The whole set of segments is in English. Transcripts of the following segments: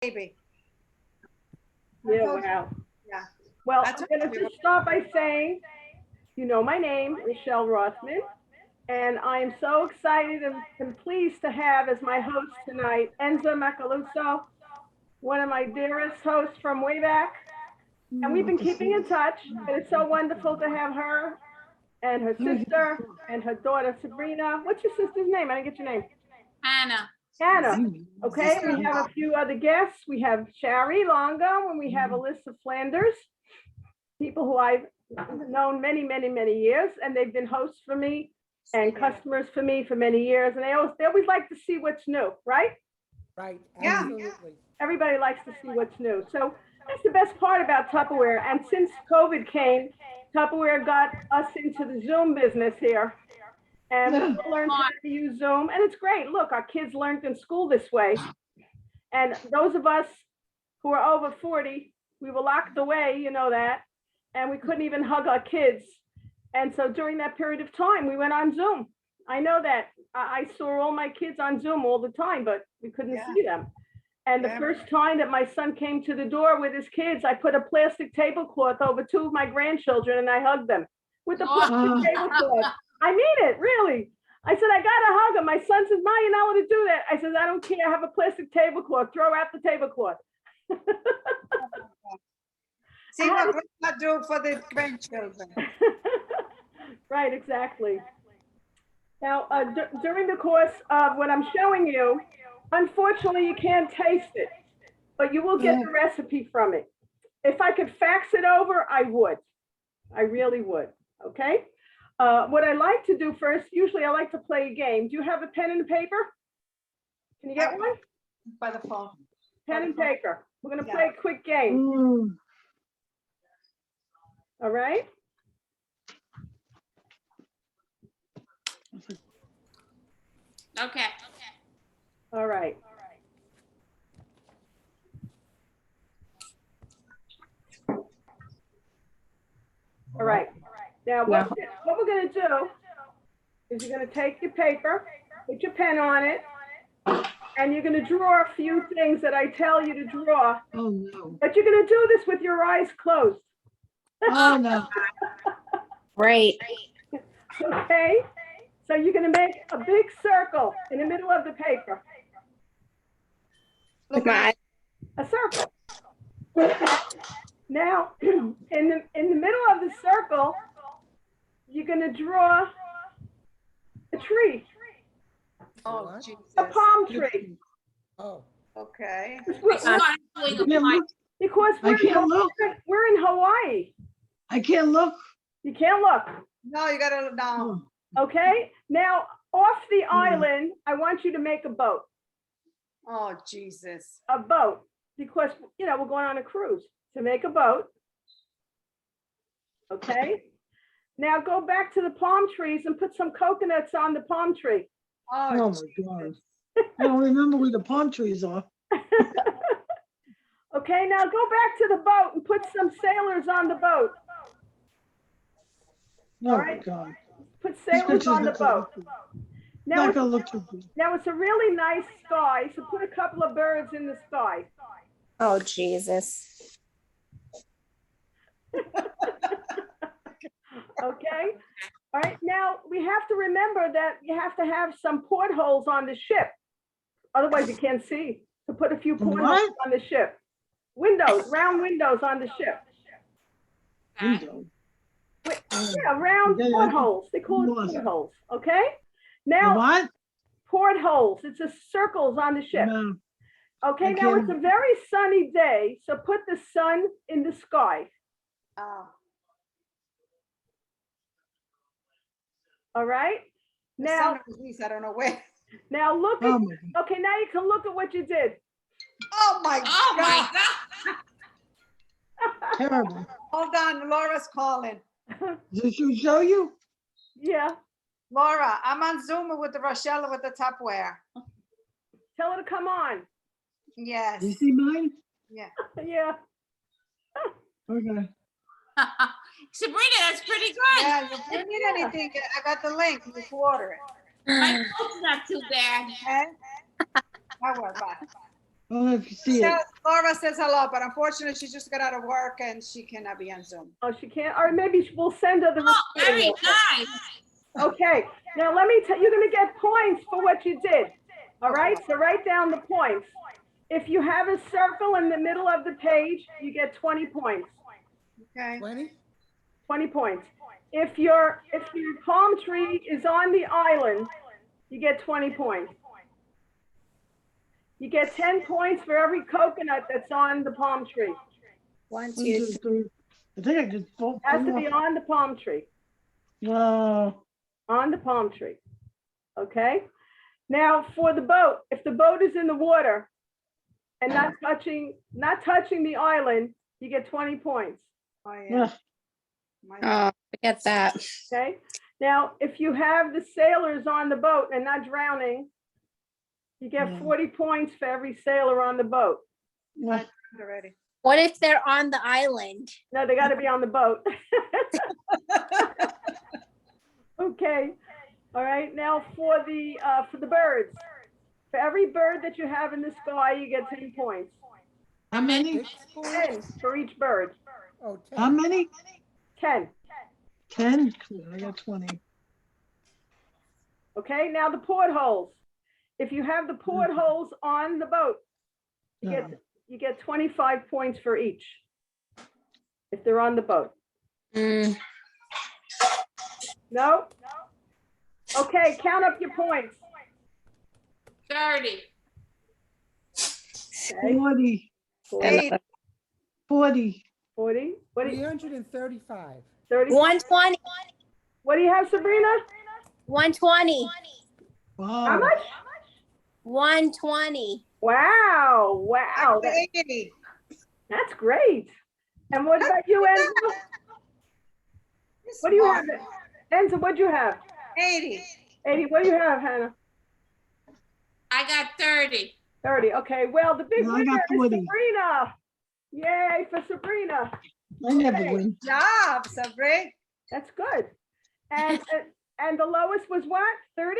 baby. Yeah, wow. Yeah. Well, I'm going to just start by saying, you know my name, Michelle Rothman, and I am so excited and pleased to have as my host tonight, Enza Macaluso, one of my dearest hosts from way back. And we've been keeping in touch, and it's so wonderful to have her and her sister and her daughter, Sabrina. What's your sister's name? I didn't get your name. Hannah. Hannah. Okay, we have a few other guests. We have Shari Longo, and we have Alyssa Flanders, people who I've known many, many, many years, and they've been hosts for me and customers for me for many years. And they always like to see what's new, right? Right. Yeah. Absolutely. Everybody likes to see what's new. So that's the best part about Tupperware. And since COVID came, Tupperware got us into the Zoom business here. And we all learned how to use Zoom. And it's great. Look, our kids learned in school this way. And those of us who are over 40, we were locked away, you know that. And we couldn't even hug our kids. And so during that period of time, we went on Zoom. I know that I saw all my kids on Zoom all the time, but we couldn't see them. And the first time that my son came to the door with his kids, I put a plastic tablecloth over two of my grandchildren and I hugged them with the plastic tablecloth. I mean it, really. I said, I got to hug him. My son says, Ma, you're not allowed to do that. I said, I don't care. I have a plastic tablecloth. Throw out the tablecloth. See what grandma do for the grandchildren. Right, exactly. Now, during the course of what I'm showing you, unfortunately, you can't taste it, but you will get the recipe from it. If I could fax it over, I would. I really would, okay? What I like to do first, usually I like to play a game. Do you have a pen and paper? Can you get one? By the phone. Pen and paper. We're going to play a quick game. All right? Okay. All right. All right. Now, what we're going to do is you're going to take your paper, put your pen on it, and you're going to draw a few things that I tell you to draw. Oh, no. But you're going to do this with your eyes closed. Oh, no. Right. Okay? So you're going to make a big circle in the middle of the paper. With my eyes. A circle. Now, in the middle of the circle, you're going to draw a tree, Oh, Jesus. a palm tree. Oh. Okay. We started doing a mic. Because we're in Hawaii. I can't look. You can't look. No, you gotta no. Okay? Now, off the island, I want you to make a boat. Oh, Jesus. A boat. Because, you know, we're going on a cruise. To make a boat. Okay? Now go back to the palm trees and put some coconuts on the palm tree. Oh, my God. I don't remember where the palm trees are. Okay, now go back to the boat and put some sailors on the boat. Oh, All my right. God. Put sailors on the boat. Now Not gonna look too good. Now it's a really nice sky, so put a couple of birds in the sky. Oh, Jesus. Okay? All right, now we have to remember that you have to have some portholes on the ship. Otherwise you can't see. So put a few portholes on the ship. Windows, round windows on the ship. Window. Yeah, round portholes. They call it portholes, okay? Now, What? portholes, it's a circles on the ship. No. Okay, I now can't- it's a very sunny day, so put the sun in the sky. oh. All right? The Now, sun was loose, I don't know where. now look at, Oh, my God. okay, now you can look at what you did. Oh my Oh my God. God. Terrible. Hold on, Laura's calling. Did she show you? Yeah, Laura, I'm on Zoom with the Rochelle with the Tupperware. tell her to come on. Yes. You see mine? Yeah. Yeah, Okay. Sabrina, that's pretty good. Yeah, if you need anything, I got the link. You can order it. My coat's not too bad. Okay? I will, bye. I don't know if you see it. Laura says hello, but unfortunately, she just got out of work and she cannot be on Zoom. Oh, she can't, or maybe we'll send her the. Oh, very recording. nice. Okay, now let me tell, you're gonna get points for what you did. All right, so write down the points. If you have a circle in the middle of the page, you get 20 points. Okay. 20 points. If your palm tree is on the island, you get 20 points. You get 10 points for every coconut that's on the palm tree. 1, 2, 1, 2, 3. I think I did 4. It has to be on the palm tree. Wow. On the palm tree. Okay. Now for the boat, if the boat is in the water and not touching the island, you get 20 points. Oh, yeah. Yeah. Oh, forget that. Okay. Now, if you have the sailors on the boat and not drowning, you get Yeah. 40 points for every sailor on the boat. Yeah. Already. What if they're on the island? No, they got to be on the boat. Okay. All right. Now for the birds. For every bird that you have in the sky, you get 10 points. How many? 10 for each bird. Oh, 10. How many? 10. 10? I got 20. Okay. Now the portholes. If you have the portholes on the boat, No. you get 25 points for each. If they're on the boat. Mm, No? Okay, count up your points. 30. Okay, 40. 8. 40. 40. What do you, 335. 30? 120. What do you have, Sabrina? 120. How Wow. much? 120. Wow, wow. 80. That's great. And what about you, Enza? What do you have? Enza, what do you have? 80. 80. What do you have, Hannah? I got 30. 30. Okay, well, the big No, I winner got is 40. Sabrina. Yay for Sabrina. I never Okay. win. Job, Sabrina. That's good. And the lowest was what? 30?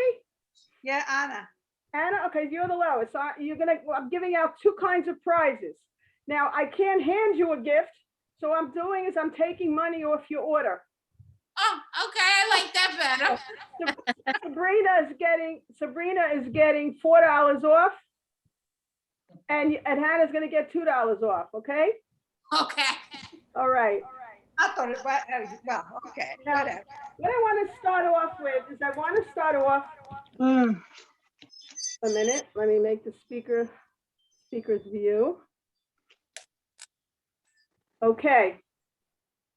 Yeah, Anna. Anna, okay, you're the lowest. So I'm giving out 2 kinds of prizes. Now, I can't hand you a gift. So what I'm doing is I'm taking money off your order. Oh, okay. I like that better. Sabrina is getting $4 off. And Hannah's gonna get $2 off, okay? Okay. All right. I thought it was, well, okay, Now, whatever. what I want to start off with is Uh, a minute. Let me make the speaker's view. Okay.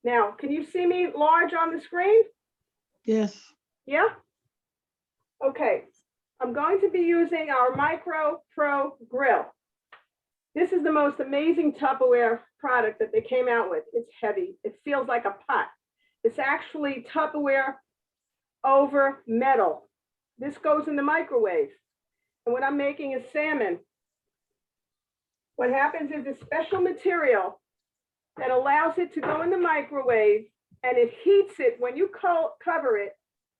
Now, can you see me large on the screen? yes. Yeah? Okay. I'm going to be using our Micro Pro Grill. This is the most amazing Tupperware product that they came out with. It's heavy. It feels like a pot. It's actually Tupperware over metal. This goes in the microwave. And what I'm making is salmon. What happens is a special material that allows it to go in the microwave, and it heats it when you cover it,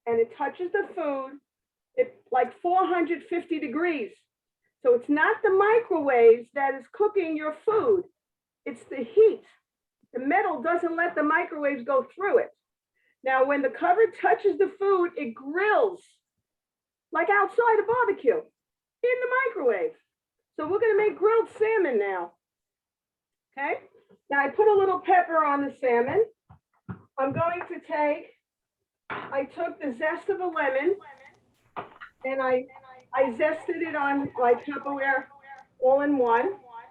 and it touches the food. It's like 450 degrees. So it's not the microwaves that is cooking your food. It's the heat. The metal doesn't let the microwaves go through it. Now, when the cover touches the food, it grills like outside a barbecue in the microwave. So we're gonna make grilled salmon now. Okay? Now I put a little pepper on the salmon. I'm going to I took the zest of a lemon and I zested it on like Tupperware all-in-one.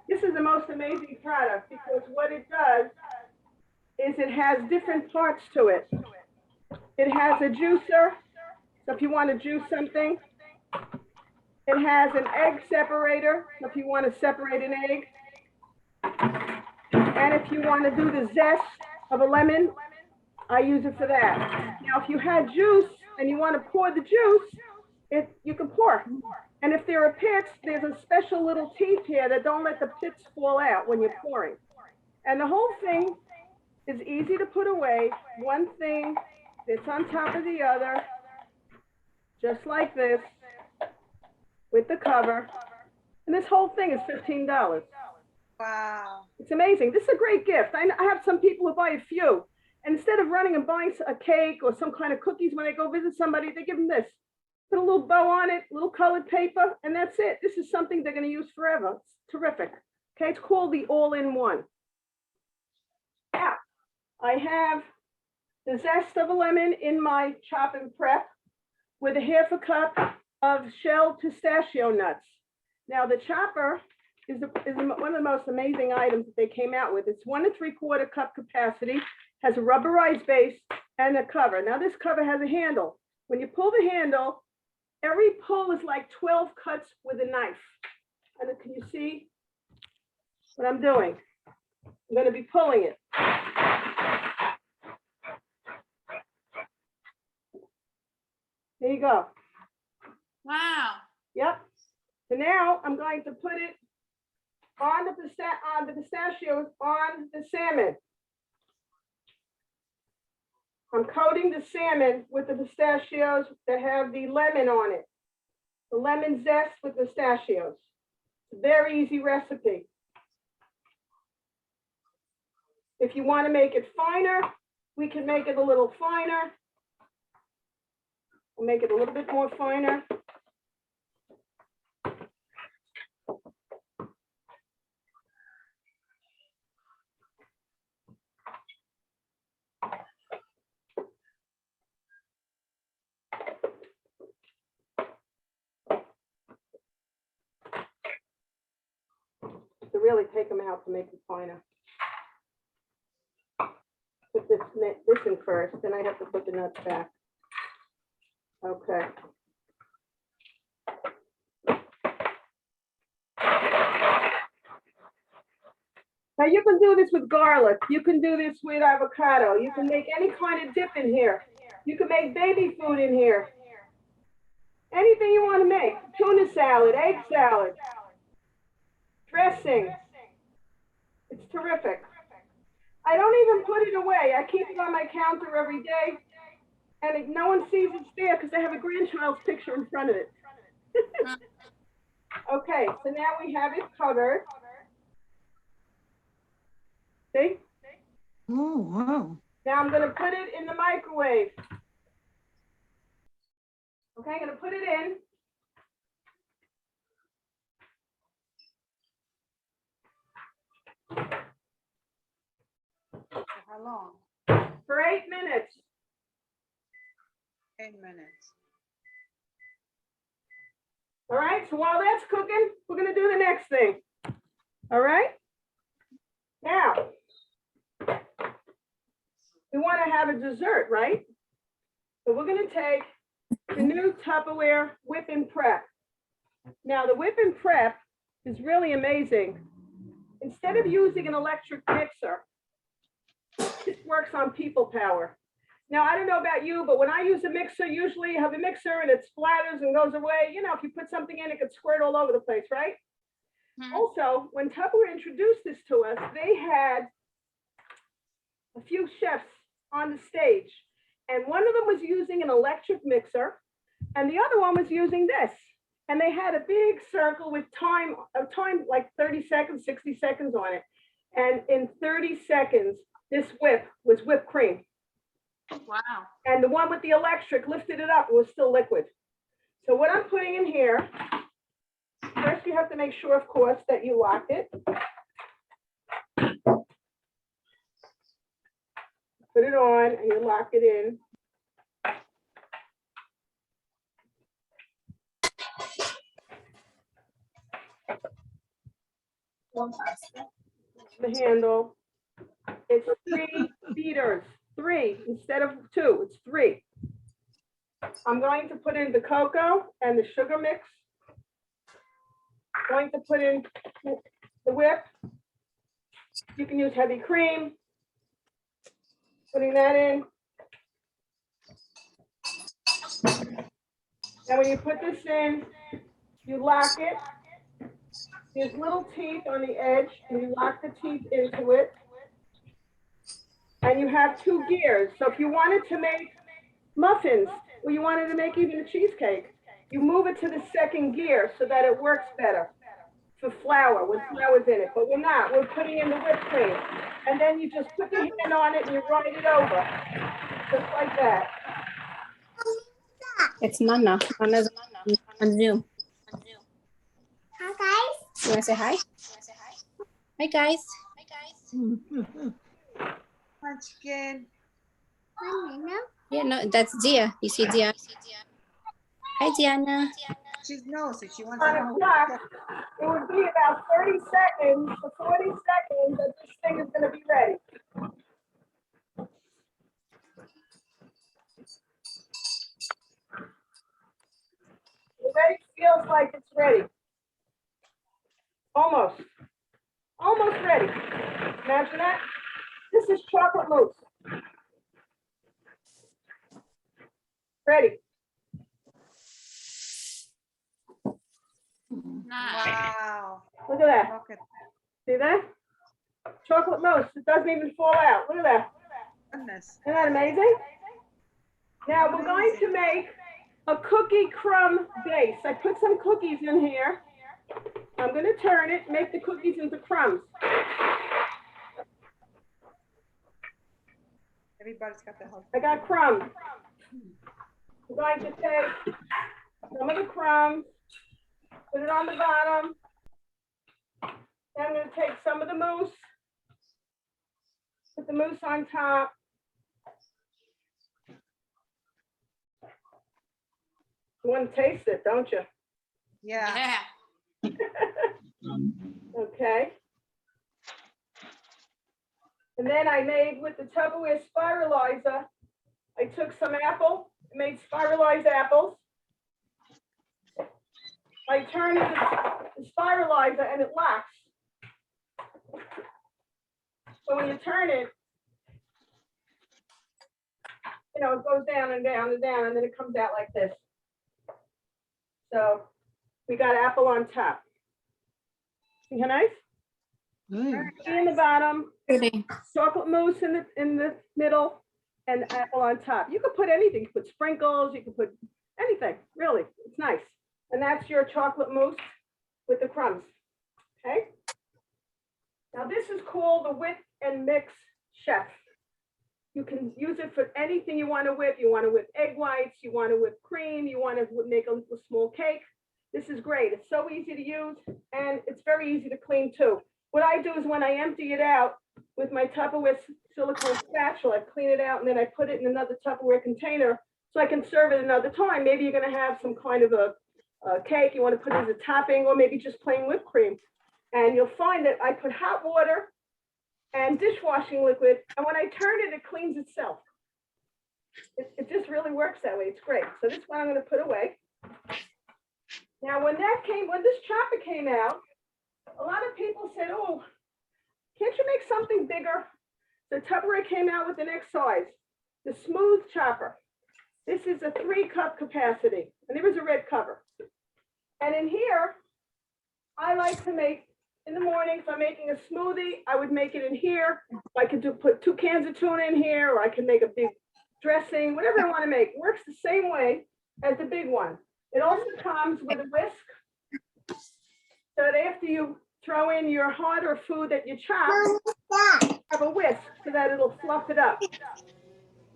This is the most amazing product because what it does is it has different parts to it. It has a juicer, so if you want to juice something. It has an egg separator, so if you want to separate an egg. And if you want to do the zest of a lemon, I use it for that. Now, if you had juice and you want to pour the juice, you can pour. And if there are pits, there's a special little teeth here that don't let the pits fall out when you're pouring. And the whole thing is easy to put away. One thing that's on top of the other, just like this, with the cover. And this whole thing is $15. Wow. It's amazing. This is a great gift. I have some people who buy a few. And instead of running and buying a cake or some kind of cookies when they go visit somebody, they give them this. Put a little bow on it, a little colored paper, and that's it. This is something they're going to use forever. It's terrific. Okay, it's called the all-in-one. Now, I have the zest of a lemon in my chop and prep with a half a cup of shelled pistachio nuts. Now, the chopper is one of the most amazing items that they came out with. It's 1 3/4 cup capacity, has a rubberized base and a cover. Now, this cover has a handle. When you pull the handle, every pull is like 12 cuts with a knife. And can you see what I'm doing? I'm going to be pulling it. There you go. Wow. Yep. So now I'm going to put it on the pistachios on the salmon. I'm coating the salmon with the pistachios that have the lemon on it. The lemon zest with pistachios. It's a very easy recipe. If you want to make it finer, we can make it a little finer. We'll make it a little bit more finer. To really take them out to make them finer. Put this in first, then I have to put the nuts back. Okay. Now you can do this with garlic. You can do this with avocado. You can make any kind of dip in here. You can make baby food in here. Anything you want to make. Tuna salad, egg salad, dressing. It's terrific. I don't even put it away. I keep it on my counter every day. And no one sees it's there because I have a grandchild's picture in front of it. Okay, so now we have it covered. See? Oh, wow. Now I'm going to put it in the microwave. Okay, I'm going to put it in. How long? For 8 minutes. 8 minutes. All right, so while that's cooking, we're going to do the next thing. All right? Now, we want to have a dessert, right? So we're going to take the new Tupperware whip and prep. Now, the whip and prep is really amazing. Instead of using an electric mixer, this works on people power. Now, I don't know about you, but when I use a mixer, usually you have a mixer and it splatters and goes away. You know, if you put something in, it could squirt all over the place, right? Mm-hmm. Also, when Tupperware introduced this to us, they had a few chefs on the stage. And one of them was using an electric mixer and the other one was using this. And they had a big circle with time like 30 seconds, 60 seconds on it. And in 30 seconds, this whip was whipped cream. Wow. And the one with the electric lifted it up, it was still liquid. So what I'm putting in here, first you have to make sure, of course, that you lock it. Put it on and you lock it in. The handle. It's 3 beaters. 3 instead of 2, it's 3. I'm going to put in the cocoa and the sugar mix. I'm going to put in the whip. You can use heavy cream. Putting that in. And when you put this in, you lock it. There's little teeth on the edge, and you lock the teeth into it. And you have 2 gears. So if you wanted to make muffins, or you wanted to make even a cheesecake, you move it to the second gear so that it works better. for flour, with flour's in it, but we're not. We're putting in the whipped cream. And then you just put your hand on it and you ride it over, just like that. It's Nana. Nana's on Zoom. Hi, guys. You want to say hi? Hi, guys. Munchkin. Yeah, no, that's Dia. You see Dia? Hi, Diana. She knows it. She wants to On a know. clock, it would be about 30 seconds to 40 seconds that this thing is going to be ready. It already feels like it's ready. Almost. Almost ready. Imagine that. This is chocolate mousse. Ready. Nice. Wow. Look at that. Look at See that? Chocolate mousse. It doesn't even fall out. Look at that. goodness. Isn't that amazing? Now we're going to make a cookie crumb base. I put some cookies in here. I'm going to turn it, make the cookies into crumbs. Everybody's got the help. I got crumbs. I'm going to take some of the crumbs, put it on the bottom. Then I'm going to take some of the mousse, put the mousse on top. You want to taste it, don't you? Yeah. Yeah. Okay. And then I made with the Tupperware spiralizer, I took some apple, made spiralized apples. I turn the spiralizer and it locks. So when you turn it, you know, it goes down and down and down, and then it comes out like this. So we got apple on top. See how nice? In the bottom, Pretty. chocolate mousse in the middle, and apple on top. You could put anything. You could put sprinkles. You could put anything. Really, it's nice. And that's your chocolate mousse with the crumbs. Okay. Now this is called the Whip and Mix Chef. You can use it for anything you want to whip. You want to whip egg whites. You want to whip cream. You want to make a small cake. This is great. It's so easy to use, and it's very easy to clean too. What I do is when I empty it out with my Tupperware silicone spatula, I clean it out and then I put it in another Tupperware container so I can serve it another time. Maybe you're going to have some kind of a cake you want to put as a topping, or maybe just plain whipped cream. And you'll find that I put hot water and dishwashing liquid, and when I turn it, it cleans itself. It just really works that way. It's great. So this one I'm going to put away. Now, when this chopper came out, a lot of people said, oh, can't you make something bigger? So Tupperware came out with the next size, the smooth chopper. This is a 3-cup capacity, and there is a red cover. And in here, I like to make, in the morning, if I'm making a smoothie, I would make it in here. I could put 2 cans of tuna in here, or I can make a big dressing, whatever I want to make. It works the same way as the big one. It also comes with a whisk, so that after you throw in your harder food that you chop, have a whisk so that it'll fluff it up.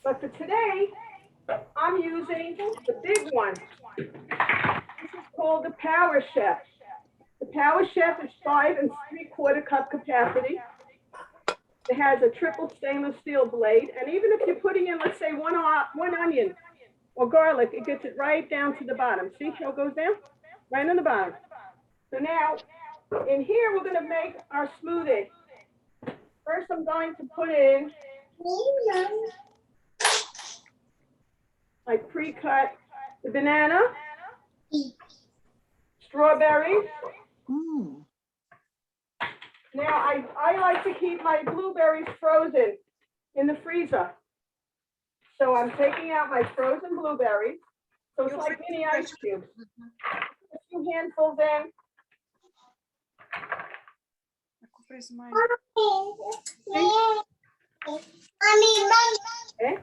But for today, I'm using the big one. This is called the Power Chef. The Power Chef is 5 3/4 cup capacity. It has a triple stainless steel blade, and even if you're putting in, let's say, one onion or garlic, it gets it right down to the bottom. See how it goes down? Right on the bottom. So now, in here, we're going to make our smoothie. First, I'm going to put in I pre-cut the banana, strawberries. Now, I like to keep my blueberries frozen in the freezer. So I'm taking out my frozen blueberries. So it's like mini ice cubes. A few handfuls in. Okay.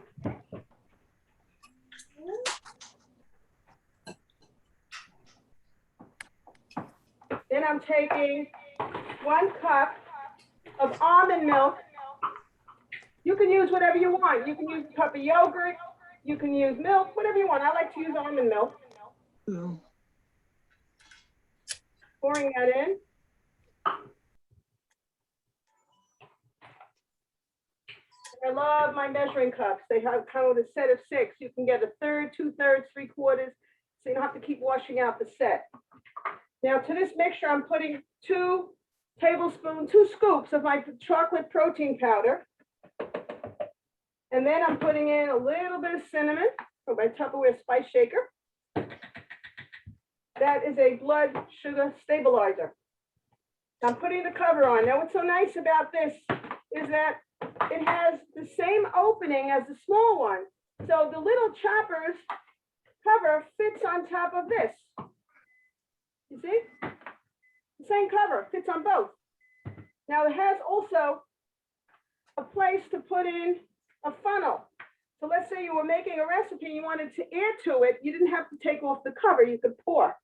Then Then I'm taking 1 cup of almond milk. You can use whatever you want. You can use a cup of yogurt. You can use milk, whatever you want. I like to use almond milk. Oh. Pouring that in. I love my measuring cups. They have come with a set of 6. You can get 1/3, 2/3, 3/4, so you don't have to keep washing out the set. Now to this mixture, I'm putting 2 scoops of my chocolate protein powder. And then I'm putting in a little bit of cinnamon from my Tupperware spice shaker. That is a blood sugar stabilizer. I'm putting the cover on. Now what's so nice about this is that it has the same opening as the small one. So the little chopper's cover fits on top of this. You see? The same cover fits on both. Now it has also a place to put in a funnel. So let's say you were making a recipe, you wanted to add to it, you didn't have to take off the cover, you could pour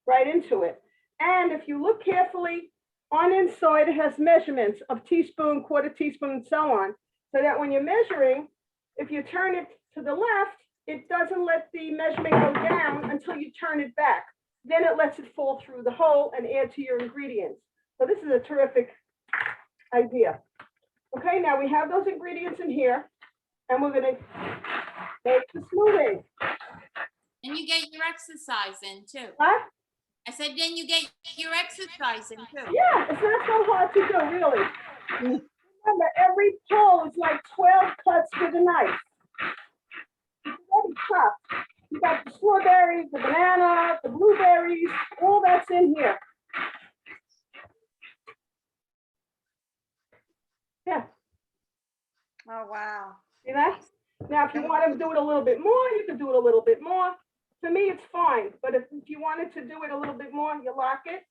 right into it. And if you look carefully, on inside it has measurements of teaspoon, 1/4 teaspoon, and so on. So that when you're measuring, if you turn it to the left, it doesn't let the measurement go down until you turn it back. Then it lets it fall through the hole and add to your ingredients. So this is a terrific idea. Okay, now we have those ingredients in here, and we're gonna make the smoothie. And you get your exercise in too. What? I said, then you get your exercise in too. Yeah, it's not so hard to do, really. Remember, every pull is like 12 cuts with a knife. It's very tough. You got the strawberries, the banana, the blueberries, all that's in here. Yeah, Oh, wow. see that? Now, if you want to do it a little bit more, you can do it a little bit more. For me, it's fine, but if you wanted to do it a little bit more, you lock it.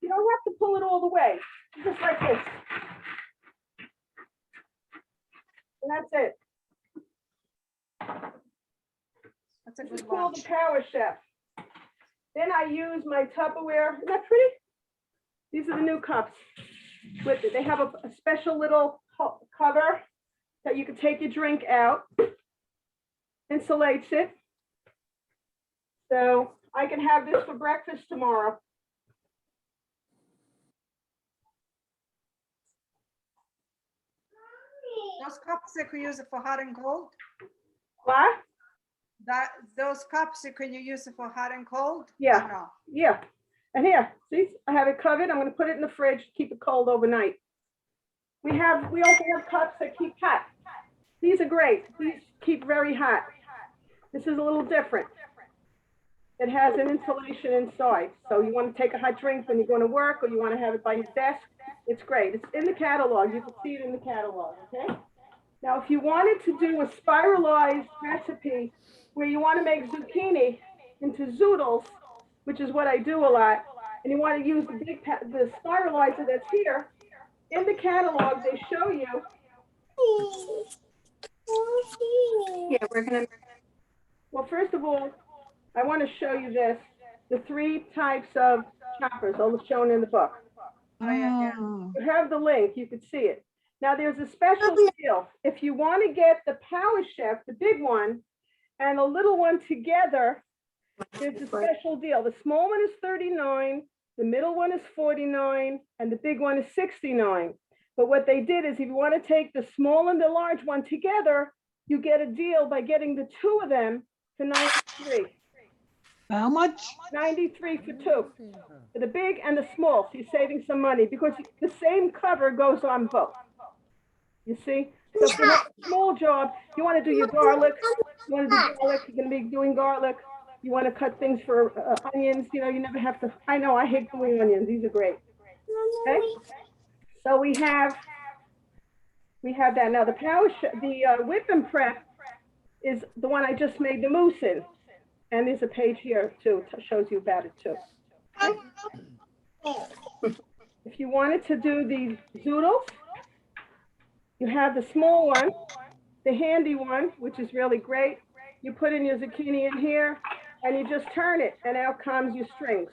You don't have to pull it all the way, just like this. And that's it. That's a This is good called the lunch. Power Chef. Then I use my Tupperware. Isn't that pretty? These are the new cups with it. They have a special little cover that you can take your drink out. Insulates it. So I can have this for breakfast tomorrow. Those cups, you can use it for hot and cold. What? Those cups, can you use it for hot and cold? Yeah. Or no? Yeah. And here, see, I have it covered. I'm going to put it in the fridge, keep it cold overnight. We also have cups that keep hot. These are great. These keep very hot. This is a little different. It has an insulation inside. So you want to take a hot drink when you're going to work, or you want to have it by your desk. It's great. It's in the catalog. You can see it in the catalog, okay? Now, if you wanted to do a spiralized recipe where you want to make zucchini into zoodles, which is what I do a lot, and you want to use the spiralizer that's here, in the catalog, they show you. Yeah, we're going to. Well, first of all, I want to show you this, the 3 types of choppers, all shown in the book. Oh, yeah. Oh. You have the link, you could see it. Now there's a special deal. If you want to get the Power Chef, the big one, and the little one together, there's a special deal. The small one is $39, the middle one is $49, and the big one is $69. But what they did is if you want to take the small and the large one together, you get a deal by getting the 2 of them for $93. How much? $93 for 2, for the big and the small. So you're saving some money because the same cover goes on both. You see? So if you have a small job, you want to do your garlic, you're going to be doing garlic, you want to cut things for onions, you never have to, I know, I hate doing onions, these are great. Okay? So we have that. Now the whip and prep is the one I just made the mousse in. And there's a page here too, shows you about it too. Okay? If you wanted to do these zoodles, you have the small one, the handy one, which is really great. You put in your zucchini in here, and you just turn it, and out comes your strings.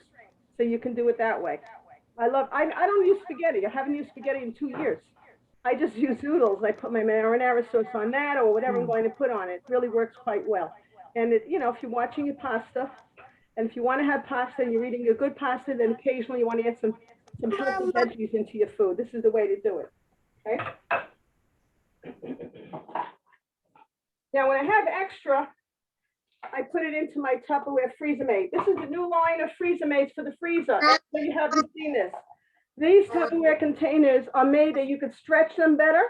So you can do it that way. I don't use spaghetti. I haven't used spaghetti in 2 years. I just use noodles. I put my marinara sauce on that or whatever I'm going to put on it. It really works quite well. And if you're watching your pasta, and if you want to have pasta and you're eating a good pasta, then occasionally you want to add some healthy veggies into your food. This is the way to do it. Okay. Now, when I have extra, I put it into my Tupperware freezer mate. This is the new line of freezer mates for the freezer. So you haven't seen this. These Tupperware containers are made that you could stretch them better.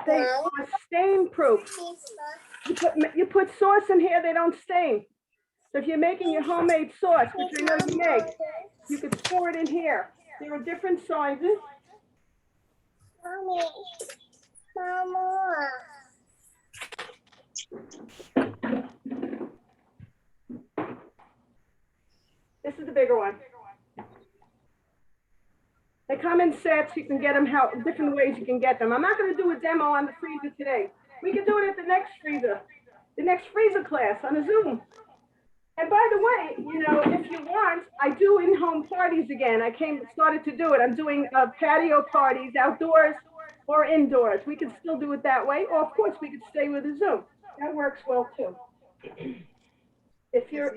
They are stain proof. You put sauce in here, they don't stain. So if you're making your homemade sauce, which I know you make, you could store it in here. There are different sizes. This is the bigger one. They come in sets. You can get them different ways you can get them. I'm not going to do a demo on the freezer today. We can do it at the next freezer class on a Zoom. And by the way, if you want, I do in-home parties again. I started to do it. I'm doing patio parties outdoors or indoors. We can still do it that way. Or of course, we could stay with a Zoom. That works well too. If you're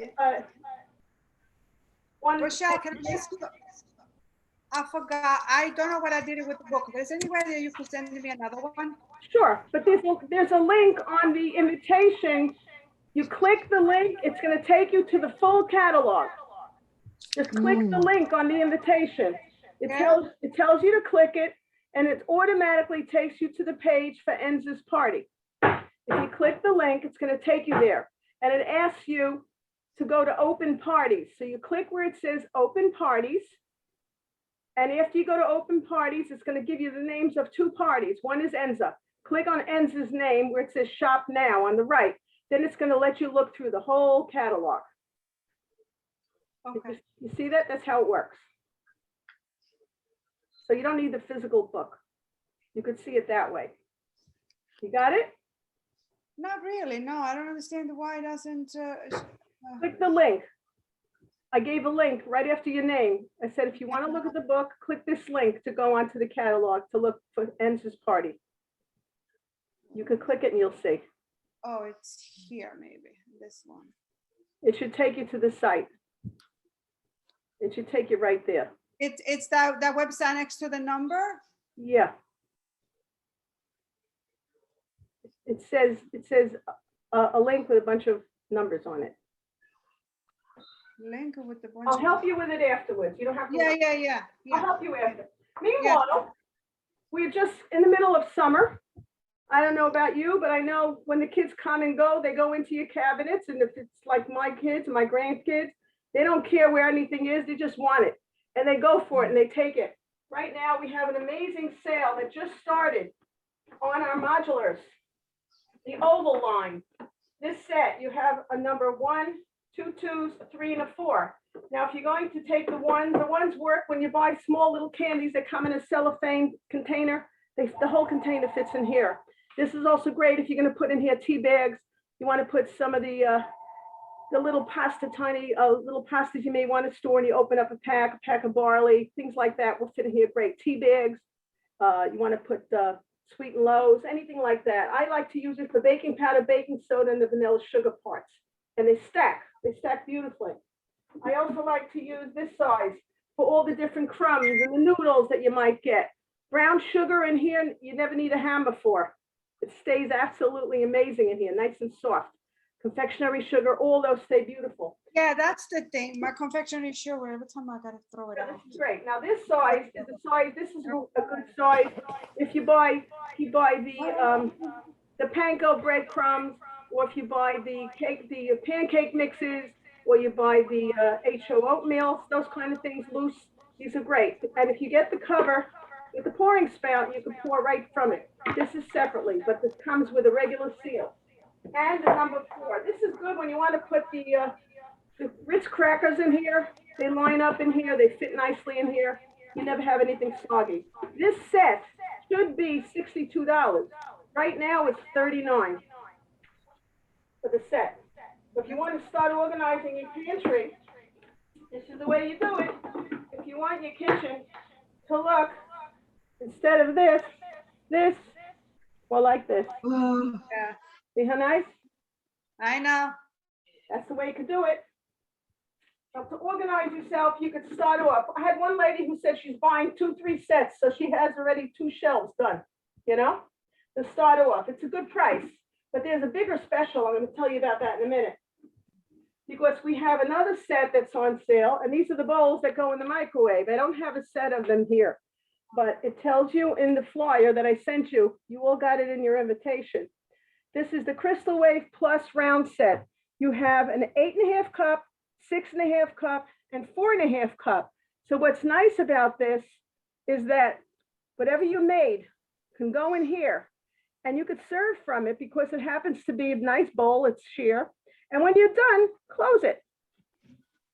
Rochelle, can I ask you? I forgot. I don't know what I did with the book. There's any way that you could send me another one? Sure, but there's a link on the invitation. You click the link, it's going to take you to the full catalog. Just click the link on the invitation. It tells you to click it, and it automatically takes you to the page for Enza's party. If you click the link, it's going to take you there, and it asks you to go to open parties. So you click where it says open parties. And after you go to open parties, it's going to give you the names of 2 parties. One is Enza. Click on Enza's name where it says shop now on the right. Then it's going to let you look through the whole catalog. Okay. You see that? That's how it works. So you don't need the physical book. You could see it that way. You got it? Not really. No, I don't understand why it doesn't. Click the link. I gave a link right after your name. I said, if you want to look at the book, click this link to go onto the catalog to look for Enza's party. You can click it and you'll see. Oh, it's here, maybe this one. It should take you to the site. It should take you right there. It's that website next to the number. Yeah. It says a link with a bunch of numbers on it. Link with the bunch. I'll help you with it afterwards. You don't have to. Yeah. I'll help you after. Meanwhile, we're just in the middle of summer. I don't know about you, but I know when the kids come and go, they go into your cabinets. And if it's like my kids, my grandkids, they don't care where anything is. They just want it. And they go for it and they take it. Right now, we have an amazing sale that just started on our modulars. The oval line. This set, you have a number 1, 2 2s, a 3, and a 4. Now, if you're going to take the ones work when you buy small little candies that come in a cellophane container. The whole container fits in here. This is also great if you're going to put in here tea bags. You want to put some of the little tiny little pastas you may want to store, and you open up a pack of barley, things like that will fit in here great. Tea bags. You want to put sweet and lows, anything like that. I like to use it for baking powder, baking soda, and the vanilla sugar parts. And they stack beautifully. I also like to use this size for all the different crumbs and the noodles that you might get. Brown sugar in here, you never need a hammer for. It stays absolutely amazing in here, nice and soft. Confectionery sugar, all those stay beautiful. Yeah, that's the thing. My confectionery sugar, every time I gotta throw it out. This is great. Now this size is the size. This is a good size. If you buy the panko breadcrumbs, or if you buy the pancake mixes, or you buy the HO oatmeal, those kind of things loose. These are great. And if you get the cover with the pouring spout, you can pour right from it. This is separately, but this comes with a regular seal. And the number 4. This is good when you want to put the Ritz crackers in here. They line up in here. They fit nicely in here. You never have anything soggy. This set should be $62. Right now it's $39 for the set. So if you want to start organizing your pantry, this is the way you do it. If you want your kitchen to look, instead of this, well, like this. Yeah, See how nice? I know. That's the way you could do it. So to organize yourself, you could start off. I had one lady who said she's buying 2-3 sets, so she has already 2 shelves done, you know, to start off. It's a good price, but there's a bigger special. I'm going to tell you about that in a minute. Because we have another set that's on sale, and these are the bowls that go in the microwave. I don't have a set of them here, but it tells you in the flyer that I sent you. You all got it in your invitation. This is the Crystal Wave Plus round set. You have an 8.5 cup, 6.5 cup, and 4.5 cup. So what's nice about this is that whatever you made can go in here, and you could serve from it because it happens to be a nice bowl. It's sheer. And when you're done, close it.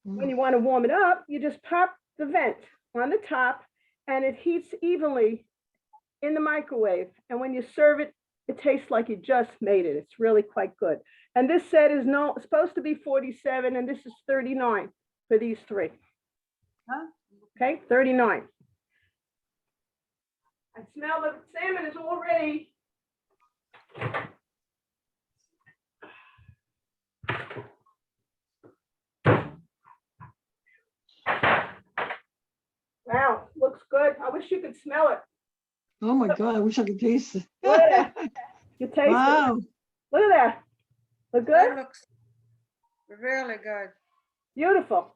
When you want to warm it up, you just pop the vent on the top and it heats evenly in the microwave. And when you serve it, it tastes like you just made it. It's really quite good. And this set is supposed to be 47 and this is 39 for these 3. Huh? Okay, 39. I smell the salmon is all ready. Wow, looks good. I wish you could smell it. Oh my God, I wish I could taste it. Look at that. You taste Wow. it. Look at that. Look That good? looks really good. Beautiful.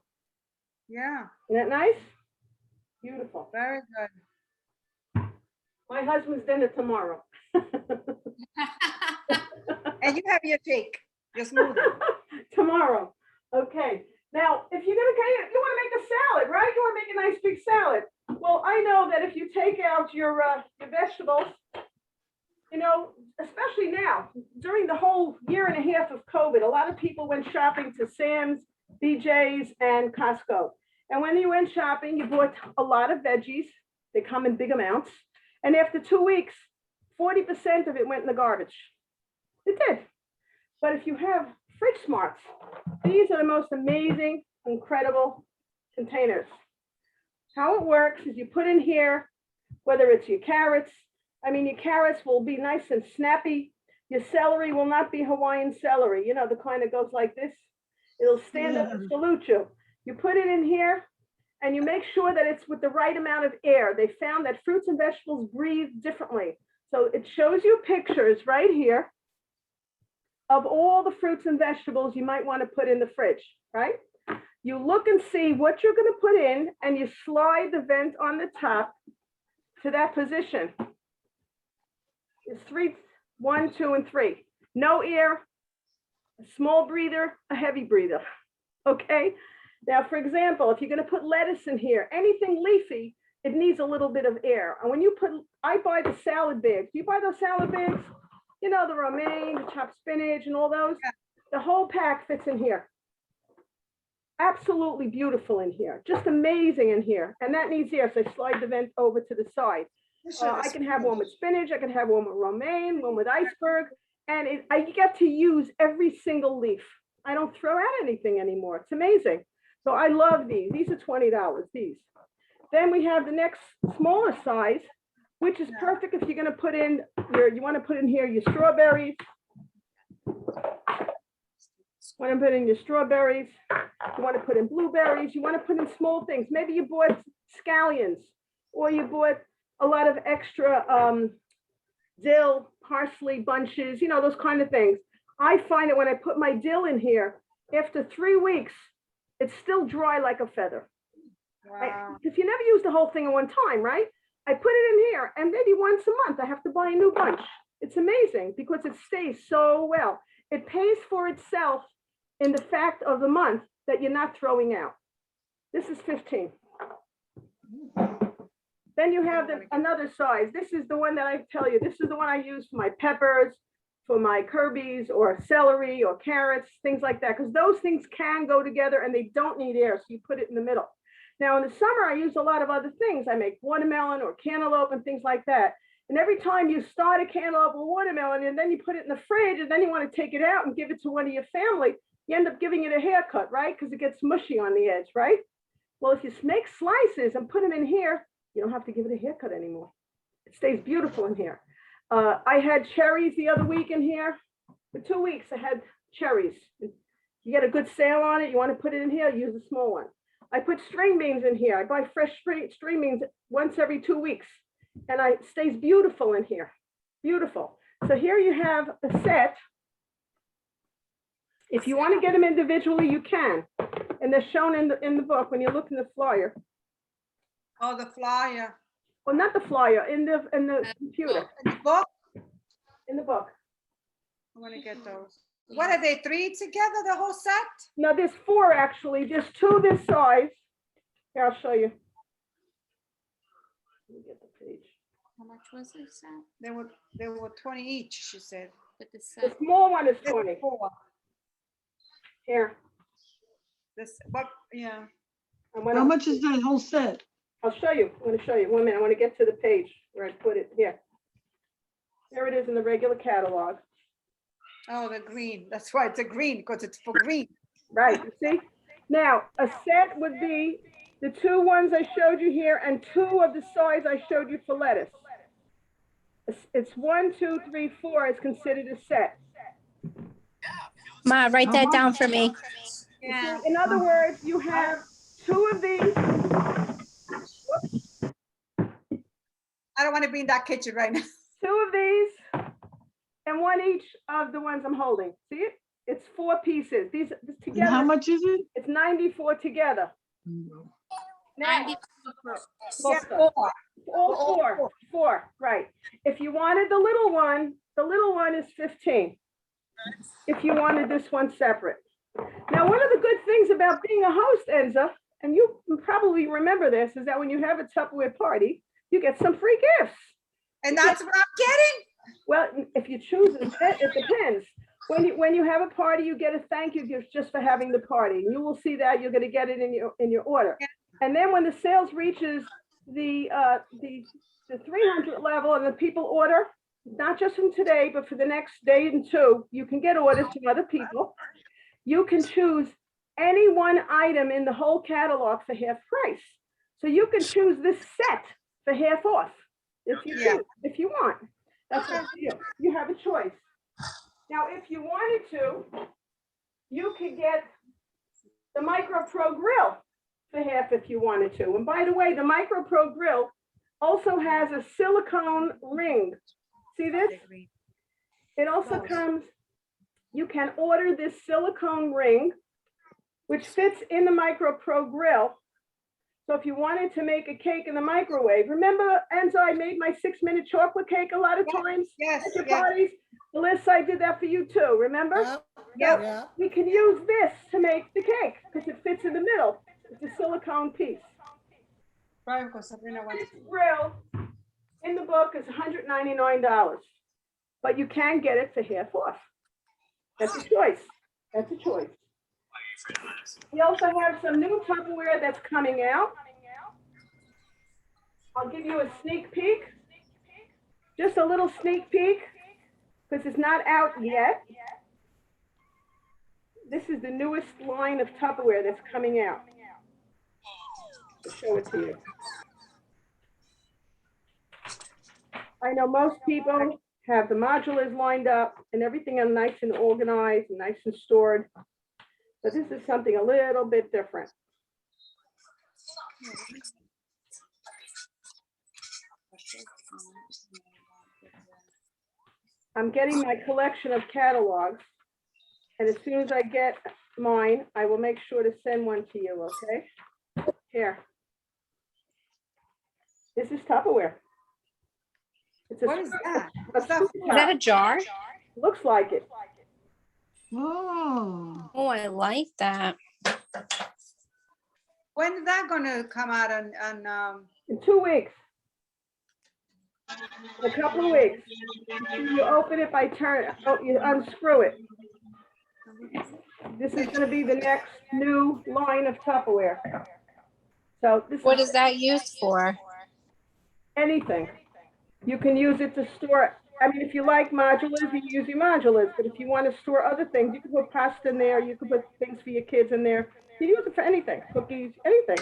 Yeah, Isn't that nice? Beautiful. very good. My husband's dinner tomorrow. And you have your cake, your smoothie. Tomorrow. Okay. Now, if you're going to, you want to make a salad, right? You want to make a nice big salad. Well, I know that if you take out your vegetables, you know, especially now, during the whole 1.5 years of COVID, a lot of people went shopping to Sam's, BJ's, and Costco. And when you went shopping, you bought a lot of veggies. They come in big amounts. And after 2 weeks, 40% of it went in the garbage. It did. But if you have Fridge Smarts, these are the most amazing, incredible containers. How it works is you put in here, whether it's your carrots, your carrots will be nice and snappy. Your celery will not be Hawaiian celery, you know, the kind that goes like this. It'll stand up and salute you. You put it in here and you make sure that it's with the right amount of air. They found that fruits and vegetables breathe differently. So it shows you pictures right here of all the fruits and vegetables you might want to put in the fridge, right? You look and see what you're going to put in and you slide the vent on the top to that position. It's 3, 1, 2, and 3. No air, a small breather, a heavy breather, okay? Now, for example, if you're going to put lettuce in here, anything leafy, it needs a little bit of air. And when you put, I buy the salad bags. Do you buy those salad bags? You know, the romaine, the chopped spinach, and all those. The whole pack fits in here. Absolutely beautiful in here. Just amazing in here. And that needs air, so I slide the vent over to the side. I can have one with spinach. I can have one with romaine, one with iceberg. And I get to use every single leaf. I don't throw out anything anymore. It's amazing. So I love these. These are $20, these. Then we have the next smaller size, which is perfect if you're going to put in you want to put in here your strawberries. Want to put in your strawberries. You want to put in blueberries. You want to put in small things. Maybe you bought scallions or you bought a lot of extra dill, parsley bunches, you know, those kind of things. I find that when I put my dill in here, after 3 weeks, it's still dry like a feather. Wow. Because you never use the whole thing at one time, right? I put it in here and maybe once a month I have to buy a new bunch. It's amazing because it stays so well. It pays for itself in the fact of the month that you're not throwing out. This is 15. Then you have another size. This is the one that I tell you, this is the one I use for my peppers, for my Kirby's or celery or carrots, things like that, because those things can go together and they don't need air, so you put it in the middle. Now in the summer, I use a lot of other things. I make watermelon or cantaloupe and things like that. And every time you start a cantaloupe or watermelon and then you put it in the fridge and then you want to take it out and give it to one of your family, you end up giving it a haircut, right? Because it gets mushy on the edge, right? Well, if you make slices and put them in here, you don't have to give it a haircut anymore. It stays beautiful in here. I had cherries the other week in here. For 2 weeks, I had cherries. You get a good sale on it, you want to put it in here, use a small one. I put string beans in here. I buy fresh string beans once every 2 weeks, and it stays beautiful in here. Beautiful. So here you have a set. If you want to get them individually, you can. And they're shown in the book when you look in the flyer. Oh, the flyer. Well, not the flyer, in the computer, In the book? in the book. I'm gonna get those. What are they, 3 together, the whole set? No, there's 4 actually. There's 2 this size. Here, I'll show you. Let me get the page. How much was this set? They were 20 each, she said. But the The set, small one is There were 20. 4. Here. This, what, yeah. I'll How much is that whole set? show you. I'm going to show you. 1 minute. I want to get to the page where I put it. Here. There it is in the regular catalog. Oh, the green. That's why it's a green, because it's for green. Right. You see? Now, a set would be the 2 ones I showed you here and 2 of the size I showed you for lettuce. It's 1, 2, 3, 4 is considered a set. Ma, write that down for me. Yeah. In other words, you have 2 of these. I don't want to be in that kitchen right now. 2 of these and 1 each of the ones I'm holding. See it? It's 4 pieces. These And how together, much is it? it's 94 together. Now, 90 Yeah, both 4. all 4, right. If you wanted the little one is 15. If you wanted this one separate. Now, one of the good things about being a host, Enza, and you probably remember this, is that when you have a Tupperware party, you get some free gifts. And that's what I'm getting. Well, if you choose it, it depends. When you have a party, you get a thank you gift just for having the party. And you will see that you're going to get it in your order. And then when the sales reaches the 300 level and the people order, not just from today, but for the next day and 2, you can get orders from other people. You can choose any one item in the whole catalog for half price. So you can choose this set for half off if you choose, if you want. That's up to you. You have a choice. Now, if you wanted to, you could get the Micro Pro Grill for half if you wanted to. And by the way, the Micro Pro Grill also has a silicone ring. See this? It also comes, you can order this silicone ring, which fits in the Micro Pro Grill. So if you wanted to make a cake in the microwave, remember, Enza, I made my 6-minute chocolate cake a lot of times Yes, at your yes. parties. Melissa, I did that for you too, remember? Yeah. Yeah. We can use this to make the cake because it fits in the middle. It's a silicone piece. Right, because Sabrina wants This grill in the book is $199, but you can get it for half off. That's a choice. That's a choice. We also have some new Tupperware that's coming out. I'll give you a sneak peek, just a little sneak peek, because it's not out yet. This is the newest line of Tupperware that's coming out. I'll show it to you. I know most people have the modulars lined up and everything is nice and organized and nice and stored. But this is something a little bit different. I'm getting my collection of catalogs. And as soon as I get mine, I will make sure to send one to you, okay? Here. This is Tupperware. It's What is that? What's that? Is that a jar? Looks like it. Oh, Oh, I like that. When is that gonna come out on In 2 weeks. In a couple of weeks. You open it by turn, you unscrew it. This is gonna be the next new line of Tupperware. So this What is is that used for? anything. You can use it to store I mean, if you like modulars, you use your modulars, but if you want to store other things, you can put pasta in there, you can put things for your kids in there. You use it for anything, cookies, anything.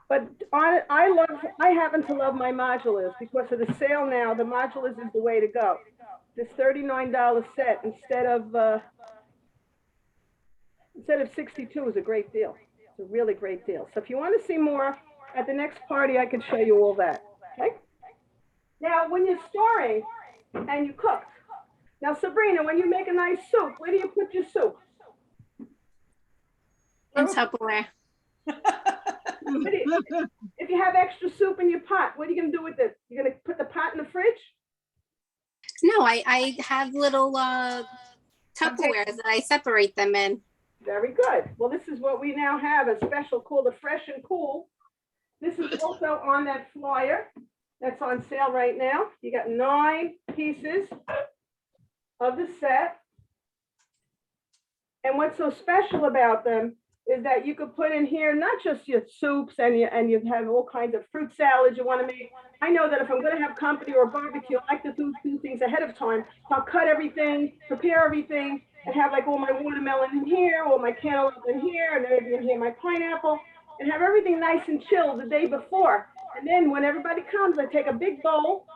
But I happen to love my modulars because of the sale now. The modulars is the way to go. This $39 set instead of 62 is a great deal. It's a really great deal. So if you want to see more at the next party, I can show you all that. Okay. Now, when you're storing and you cook, now Sabrina, when you make a nice soup, where do you put your soup? In Tupperware. If you have extra soup in your pot, what are you going to do with it? You're going to put the pot in the fridge? No, I have little Tupperwares that I separate them in. Very good. Well, this is what we now have, a special called the Fresh and Cool. This is also on that flyer that's on sale right now. You got 9 pieces of the set. And what's so special about them is that you could put in here not just your soups and you have all kinds of fruit salads you want to make. I know that if I'm going to have company or barbecue, I like to do things ahead of time. So I'll cut everything, prepare everything, and have like all my watermelon in here, all my cantaloupe in here, and then maybe in here my pineapple, and have everything nice and chilled the day before. And then when everybody comes, I take a big bowl,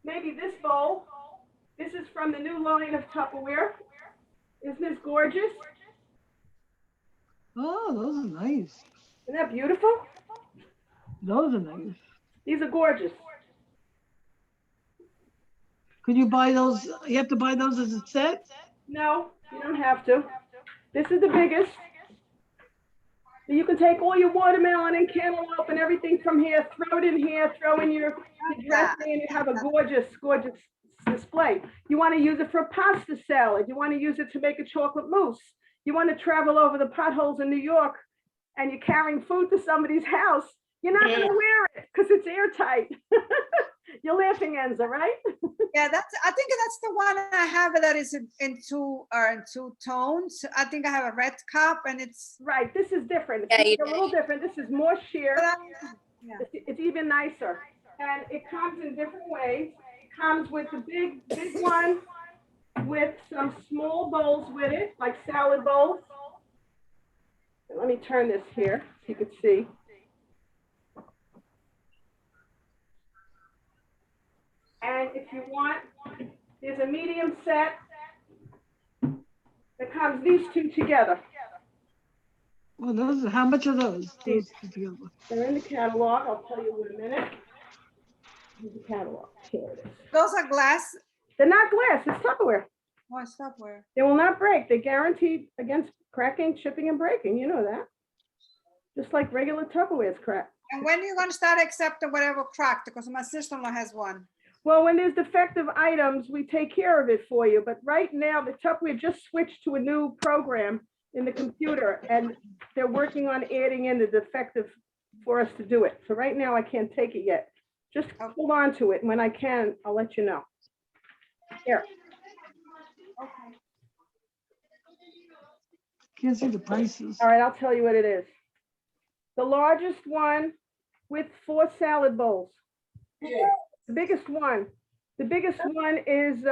maybe this bowl. This is from the new line of Tupperware. Isn't this gorgeous? Oh, those are nice. Isn't that beautiful? Those are nice. These are gorgeous. Could you buy those? You have to buy those as a set? No, you don't have to. This is the biggest. You can take all your watermelon and cantaloupe and everything from here, throw it in here, throw in your dressing, and you have a gorgeous, gorgeous display. You want to use it for a pasta salad. You want to use it to make a chocolate mousse. You want to travel over the potholes in New York and you're carrying food to somebody's house. You're not going to wear it because it's airtight. You're laughing, Enza, right? Yeah, I think that's the one I have that is in two tones. I think I have a red cup and it's right. This is different. Yeah, It's a little different. This is more sheer. yeah. It's even nicer. And it comes in different ways. It comes with the big one with some small bowls with it, like salad bowls. Let me turn this here so you can see. And if you want, there's a medium set that comes these two together. Well, those. How much are those? Those two together. They're in the catalog. I'll tell you in a minute. Here's the catalog. Here it is. Those are glass. They're not glass. It's Tupperware. Oh, Tupperware. They will not break. They're guaranteed against cracking, chipping, and breaking. You know that. Just like regular Tupperware is cracked. And when are you going to start accepting whatever cracked? Because my sister-in-law has one. Well, when there's defective items, we take care of it for you. But right now, the Tupperware just switched to a new program in the computer, and they're working on adding in the defective for us to do it. So right now, I can't take it yet. Just hold on to it. And when I can, I'll let you know. Here. Okay. Can't see the prices. All right, I'll tell you what it is. The largest one with 4 salad bowls. The biggest one is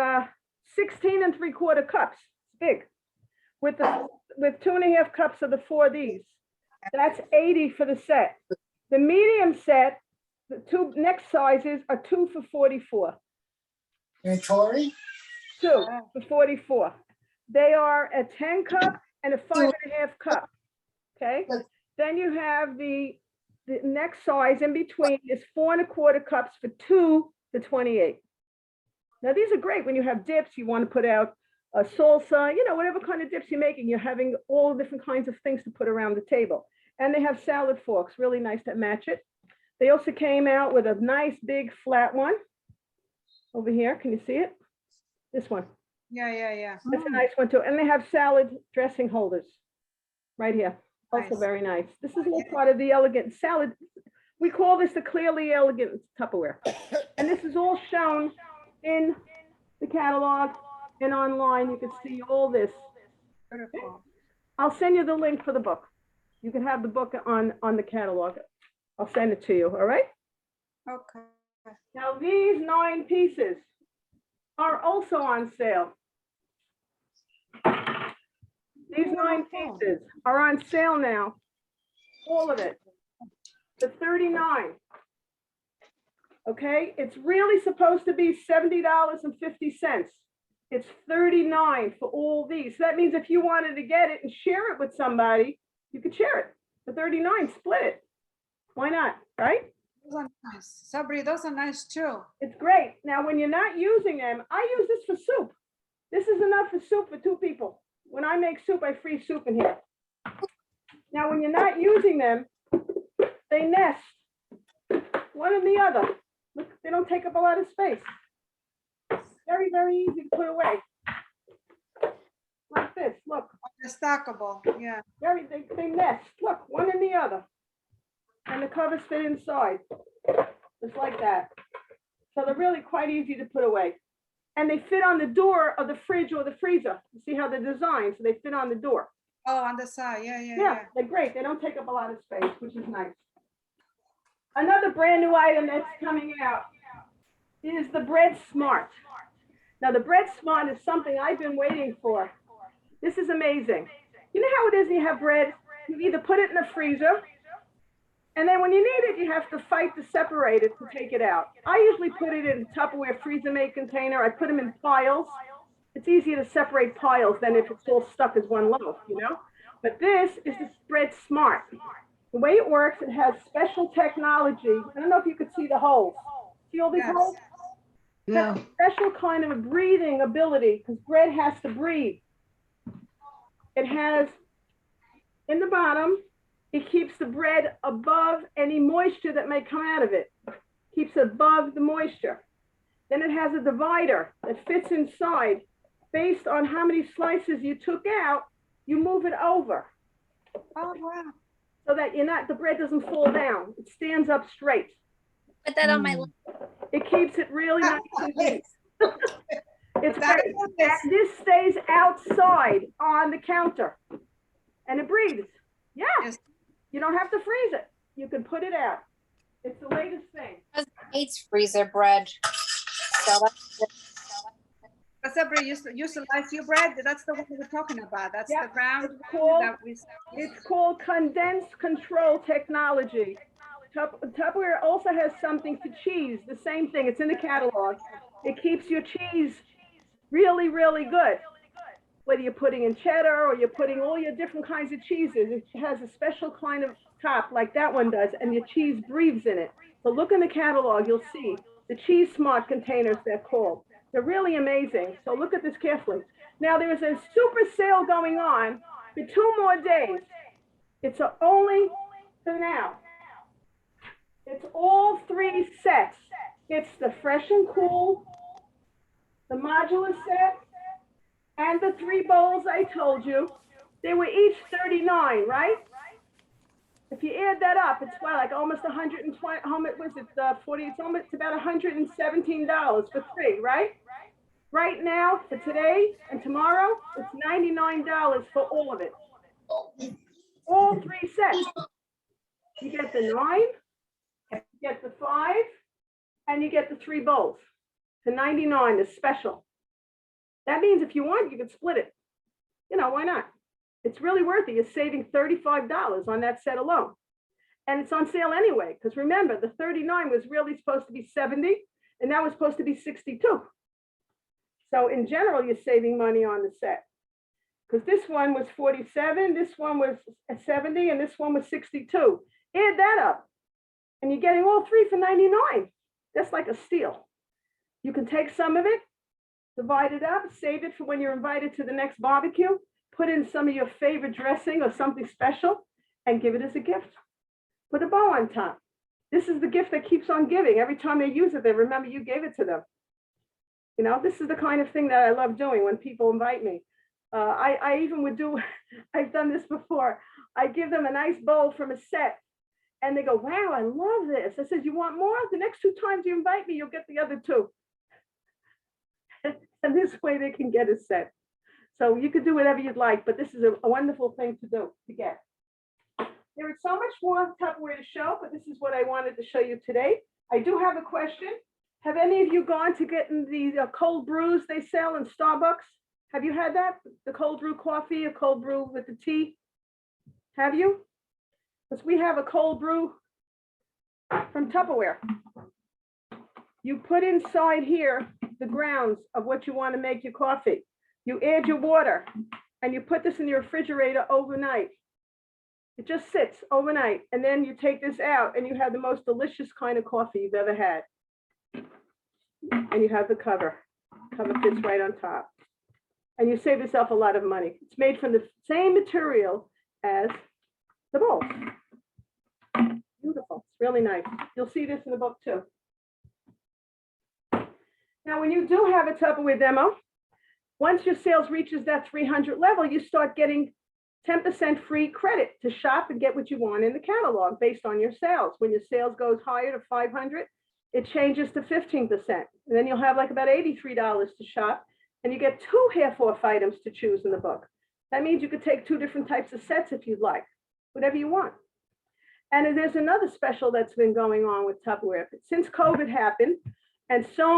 16 3/4 cups. It's big. With 2.5 cups of the 4 of these. That's 80 for the set. The medium set, the 2 next sizes are 2 for 44. And Tori? 2 for 44. They are a 10 cup and a 5.5 cup. Okay. Then you have the next size in between is 4 1/4 cups for 2 for 28. Now these are great when you have dips. You want to put out a salsa, you know, whatever kind of dips you're making. You're having all different kinds of things to put around the table. And they have salad forks, really nice to match it. They also came out with a nice big flat one over here. Can you see it? This one. Yeah. That's a nice one too. And they have salad dressing holders right here. Also Nice. very nice. This is all part of the elegant salad. We call this the clearly elegant Tupperware. And this is all shown in the catalog and online. You can see all this. Beautiful. I'll send you the link for the book. You can have the book on the catalog. I'll send it to you, all right? Okay. Now these 9 pieces, are also on sale. These 9 pieces are on sale now. All of it. For $39. Okay, it's really supposed to be $70.50. It's $39 for all these. So that means if you wanted to get it and share it with somebody, you could share it for $39, split it. Why not, right? Those are nice. Sabri, those are nice too. It's great. Now, when you're not using them, I use this for soup. This is enough for soup for 2 people. When I make soup, I freeze soup in here. Now, when you're not using them, they nest one in the other. Look, they don't take up a lot of space. Very, very easy to put away. Like this, look. They're stackable, yeah. They nest, look, one in the other. And the covers fit inside, just like that. So they're really quite easy to put away. And they fit on the door of the fridge or the freezer. You see how they're designed, so they fit on the door. Oh, on the side, yeah. Yeah, they're great. They don't take up a lot of space, which is nice. Another brand new item that's coming out is the Bread Smart. Now, the Bread Smart is something I've been waiting for. This is amazing. You know how it is when you have bread? You either put it in the freezer, and then when you need it, you have to fight to separate it to take it out. I usually put it in a Tupperware freezer-made container. I put them in piles. It's easier to separate piles than if it's all stuck as one loaf, you know? But this is the Bread Smart. The way it works, it has special technology. I don't know if you could see the holes. See all these holes? Yeah. It has a special kind of a breathing ability because bread has to breathe. It has, in the bottom, it keeps the bread above any moisture that may come out of it. Keeps it above the moisture. Then it has a divider that fits inside. Based on how many slices you took out, you move it over. Oh, wow. So that the bread doesn't fall down. It stands up straight. Put that on my list. It keeps it really nice and neat. It's That great. is this. And this stays outside on the counter. And it breathes. Yeah. Yes. You don't have to freeze it. You can put it out. It's the latest thing. Hates freezer bread. So But Sabri, you slice your bread. That's the one we're talking about. That's Yeah. the ground It's called- that we. It's called condensed control technology. Tupperware also has something for cheese, the same thing. It's in the catalog. It keeps your cheese really, really good. Whether you're putting in cheddar or you're putting all your different kinds of cheeses, it has a special kind of top like that one does, and your cheese breathes in it. So look in the catalog, you'll see the Cheese Smart containers, they're called. They're really amazing. So look at this carefully. Now there is a super sale going on for 2 more days. It's only for now. It's all 3 sets. It's the Fresh and Cool, the modular set, and the 3 bowls I told you. They were each $39, right? If you add that up, it's like almost 120, how much was it, 40, it's about $117 for 3, right? Right now, for today and tomorrow, it's $99 for all of it. All 3 sets. You get the 9, you get the 5, and you get the 3 bowls. For $99 is special. That means if you want, you could split it. You know, why not? It's really worth it. You're saving $35 on that set alone. And it's on sale anyway, because remember, the 39 was really supposed to be 70, and that was supposed to be 62. So in general, you're saving money on the set. Because this one was 47, this one was 70, and this one was 62. Add that up, and you're getting all 3 for $99. That's like a steal. You can take some of it, divide it up, save it for when you're invited to the next barbecue, put in some of your favorite dressing or something special, and give it as a gift. Put a bow on top. This is the gift that keeps on giving. Every time they use it, they remember you gave it to them. You know, this is the kind of thing that I love doing when people invite me. I even would do, I've done this before. I give them a nice bowl from a set, and they go, wow, I love this. I said, you want more? The next 2 times you invite me, you'll get the other 2. And this way they can get a set. So you could do whatever you'd like, but this is a wonderful thing to do, to get. There is so much more Tupperware to show, but this is what I wanted to show you today. I do have a question. Have any of you gone to getting the cold brews they sell in Starbucks? Have you had that? The cold brew coffee, a cold brew with the tea? Have you? Because we have a cold brew from Tupperware. You put inside here the grounds of what you want to make your coffee. You add your water and you put this in your refrigerator overnight. It just sits overnight. And then you take this out and you have the most delicious kind of coffee you've ever had. And you have the cover. Cover fits right on top. And you save yourself a lot of money. It's made from the same material as the bowls. Beautiful. It's really nice. You'll see this in the book too. Now, when you do have a Tupperware demo, once your sales reaches that 300 level, you start getting 10% free credit to shop and get what you want in the catalog based on your sales. When your sales goes higher to 500, it changes to 15%. And then you'll have like about $83 to shop, and you get 2 half-off items to choose in the book. That means you could take 2 different types of sets if you'd like, whatever you want. And there's another special that's been going on with Tupperware. Since COVID happened, and so